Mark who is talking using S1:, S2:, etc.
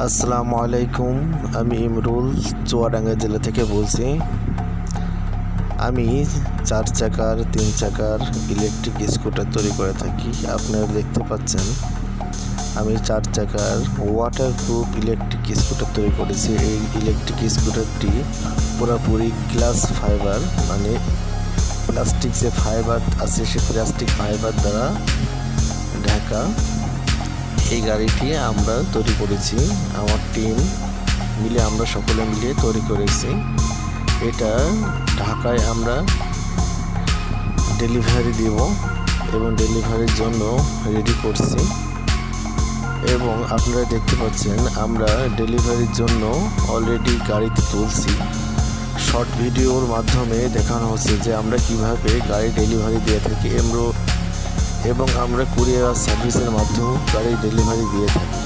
S1: আসসালামু আলাইকুম। আমি ইমরুল চুয়াডাঙ্গা জেলা থেকে বলছি। আমি 4 চাকার 3 চাকার ইলেকট্রিক স্কুটার তৈরি করে থাকি। আপনারা দেখতে পাচ্ছেন আমি 4 চাকার ওয়াটারপ্রুফ ইলেকট্রিক স্কুটার তৈরি করেছি। এই ইলেকট্রিক স্কুটারটি পুরোপুরি গ্লাস ফাইবার, মানে প্লাস্টিক যে ফাইবার আছে সে প্লাস্টিক ফাইবার দ্বারা ঢাকা। এই গাড়িটি আমরা তৈরি করেছি, আমার টিম মিলে, আমরা সকলে মিলে তৈরি করেছি। এটা ঢাকায় আমরা ডেলিভারি দেব এবং ডেলিভারির জন্য রেডি করছি। এবং আপনারা দেখতে পাচ্ছেন আমরা ডেলিভারির জন্য অলরেডি গাড়িতে তুলছি। শর্ট ভিডিওর মাধ্যমে দেখানো হচ্ছে যে আমরা কিভাবে গাড়ি ডেলিভারি দিয়ে থাকি এবং আমরা কুরিয়ার সার্ভিসের মাধ্যমে গাড়ি ডেলিভারি দিয়ে থাকি।